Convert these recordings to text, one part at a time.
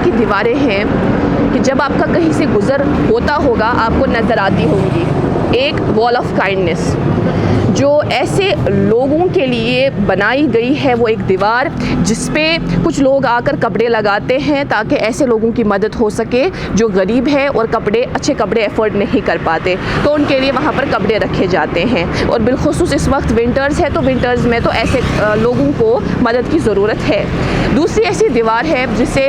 की दीवारें हैं कि जब आपका कहीं से गुज़र होता होगा आपको नज़र आती होंगी। एक वॉल ऑफ काइंडनेस जो ऐसे लोगों के लिए बनाई गई है, वो एक दीवार जिस पे कुछ लोग आकर कपड़े लगाते हैं ताकि ऐसे लोगों की मदद हो सके जो गरीब है और अच्छे कपड़े अफोर्ड नहीं कर पाते, तो उनके लिए वहाँ पर कपड़े रखे जाते हैं। और बिलखुसूस इस वक्त विंटर्स है, तो विंटर्स में तो ऐसे लोगों को मदद की ज़रूरत है। दूसरी ऐसी दीवार है जिसे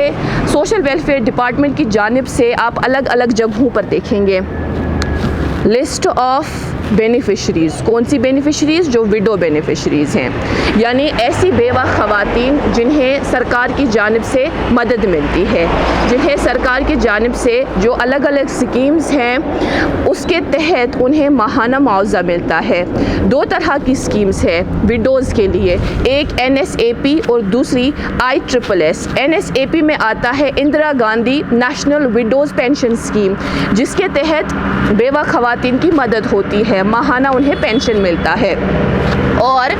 सोशल वेलफेयर डिपार्टमेंट की जानिब से आप अलग अलग जगहों पर देखेंगे। लिस्ट ऑफ बेनिफिशरीज़, कौन सी बेनिफिशरीज़? जो विडो बेनिफिशरीज़ हैं, यानी ऐसी बेवा ख़वातीन जिन्हें सरकार की जानिब से मदद मिलती है, जिन्हें सरकार की जानिब से जो अलग अलग स्कीम्स हैं उसके तहत उन्हें माहाना मुआवजा मिलता है। दो तरह की स्कीम्स है विडोज़ के लिए, एक NSAP और दूसरी ISSS। NSAP में आता है Indira Gandhi national widows pension scheme, जिसके तहत बेवा ख़वातीन की मदद होती है, माहाना उन्हें पेंशन मिलता है। और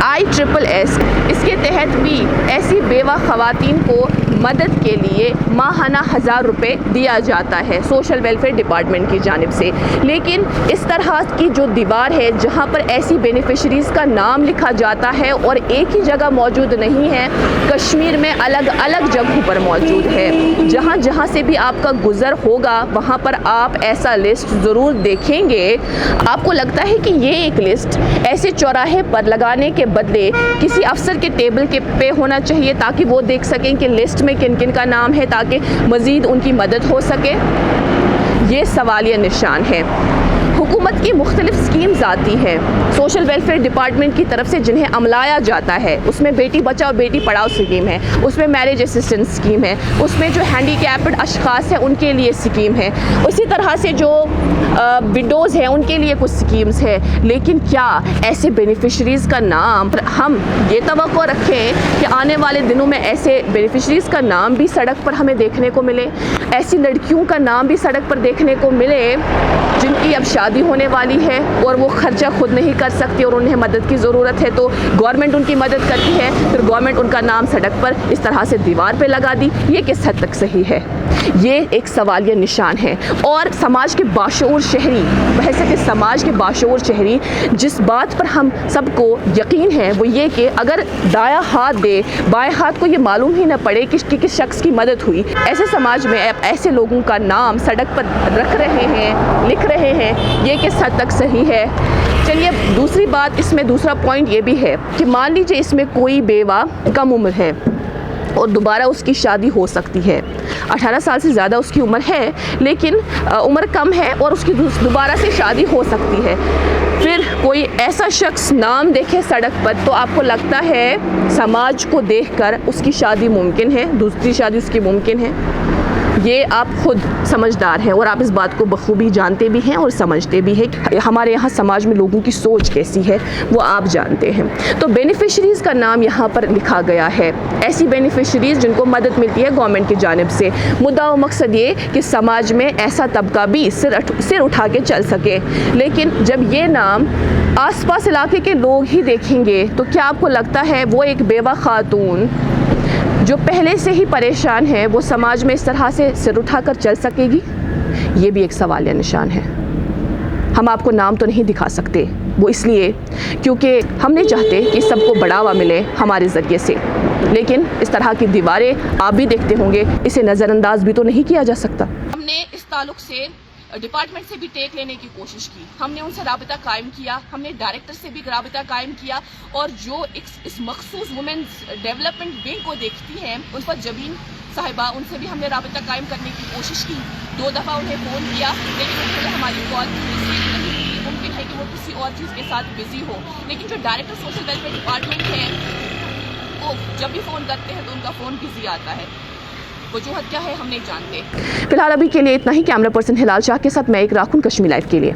ISSS, इसके तहत भी ऐसी बेवा ख़वातीन को मदद के लिए माहाना 1000 रुपये दिया जाता है सोशल वेलफेयर डिपार्टमेंट की जानिब से। लेकिन इस तरह की जो दीवार है जहाँ पर ऐसी बेनिफिशरीज़ का नाम लिखा जाता है और एक ही जगह मौजूद नहीं है, कश्मीर में अलग अलग जगहों पर मौजूद है। जहाँ जहाँ से भी आपका गुज़र होगा वहाँ पर आप ऐसा लिस्ट ज़रूर देखेंगे। आपको लगता है कि ये एक लिस्ट ऐसे चौराहे पर लगाने के बदले किसी अफसर के टेबल के पे होना चाहिए ताकि वो देख सकें कि लिस्ट में किन किन का नाम है, ताकि मज़ीद उनकी मदद हो सके। ये सवालिया निशान है। हुकूमत की मुख्तलिफ स्कीम्स आती हैं सोशल वेलफेयर डिपार्टमेंट की तरफ से जिन्हें अमलाया जाता है। उसमें बेटी बचाओ बेटी पढ़ाओ स्कीम है, उसमें मैरिज असिस्टेंस स्कीम है, उसमें जो हैंडीकैप्ड अशखास हैं उनके लिए स्कीम है, उसी तरह से जो विडोज़ हैं उनके लिए कुछ स्कीम्स है। लेकिन क्या ऐसे बेनिफिशरीज़ का नाम हम ये तवक्को रखें कि आने वाले दिनों में ऐसे बेनिफिशरीज़ का नाम भी सड़क पर हमें देखने को मिले, ऐसी लड़कियों का नाम भी सड़क पर देखने को मिले जिनकी अब शादी होने वाली है और वो खर्चा खुद नहीं कर सकती और उन्हें मदद की ज़रूरत है, तो गवर्नमेंट उनकी मदद करती है, फिर गवर्नमेंट उनका नाम सड़क पर इस तरह से दीवार पे लगा दी। ये किस हद तक सही है? ये एक सवालिया निशान है। और समाज के बाशऊर शहरी, बहैसियत समाज के बाशऊर शहरी, जिस बात पर हम सबको यकीन है वो ये कि अगर दाया हाथ दे बाएं हाथ को ये मालूम ही न पड़े कि किस शख्स की मदद हुई, ऐसे समाज में ऐसे लोगों का नाम सड़क पर रख रहे हैं, लिख रहे हैं, ये किस हद तक सही है? चलिए दूसरी बात, इसमें दूसरा पॉइंट ये भी है कि मान लीजिए इसमें कोई बेवा कम उम्र है और दोबारा उसकी शादी हो सकती है, 18 साल से ज़्यादा उसकी उम्र है लेकिन उम्र कम है और उसकी दोबारा से शादी हो सकती है। फिर कोई ऐसा शख्स नाम देखे सड़क पर तो आपको लगता है समाज को देखकर उसकी शादी मुमकिन है, दूसरी शादी उसकी मुमकिन है? ये आप खुद समझदार हैं और आप इस बात को बखूबी जानते भी हैं और समझते भी हैं। हमारे यहाँ समाज में लोगों की सोच कैसी है वो आप जानते हैं। तो बेनिफिशरीज़ का नाम यहाँ पर लिखा गया है, ऐसी बेनिफिशरीज़ जिनको मदद मिलती है गवर्नमेंट की जानिब से। मुद्दा व मकसद ये कि समाज में ऐसा तबका भी सिर उठा के चल सके। लेकिन जब ये नाम आसपास इलाके के लोग ही देखेंगे तो क्या आपको लगता है वो एक बेवा खातून जो पहले से ही परेशान है वो समाज में इस तरह से सिर उठाकर चल सकेगी? ये भी एक सवालिया निशान है। हम आपको नाम तो नहीं दिखा सकते, वो इसलिए क्योंकि हम नहीं चाहते कि सबको बढ़ावा मिले हमारे ज़रिए से। लेकिन इस तरह की दीवारें आप भी देखते होंगे, इसे नज़रअंदाज भी तो नहीं किया जा सकता। हमने इस ताल्लुक से डिपार्टमेंट से भी टेक लेने की कोशिश की, हमने उनसे राबिता कायम किया, हमने डायरेक्टर से भी राबिता कायम किया और जो इस मखसूस वुमेन्स डेवलपमेंट विंग को देखती हैं उन पर जबीन साहिबा, उनसे भी हमने राबिता कायम करने की कोशिश की। 2 दफ़ा उन्हें फ़ोन किया लेकिन उन्होंने हमारी कॉल रिसीव नहीं की। मुमकिन है कि वो किसी और चीज़ के साथ बिजी हो, लेकिन जो डायरेक्टर सोशल वेलफेयर डिपार्टमेंट है वो जब भी फ़ोन करते हैं तो उनका फ़ोन बिजी आता है। वजूहत क्या है हम नहीं जानते। फिलहाल अभी के लिए इतना ही। कैमरा पर्सन हिलाल शाह के साथ मैं एक राखून कश्मीर लाइव के लिए।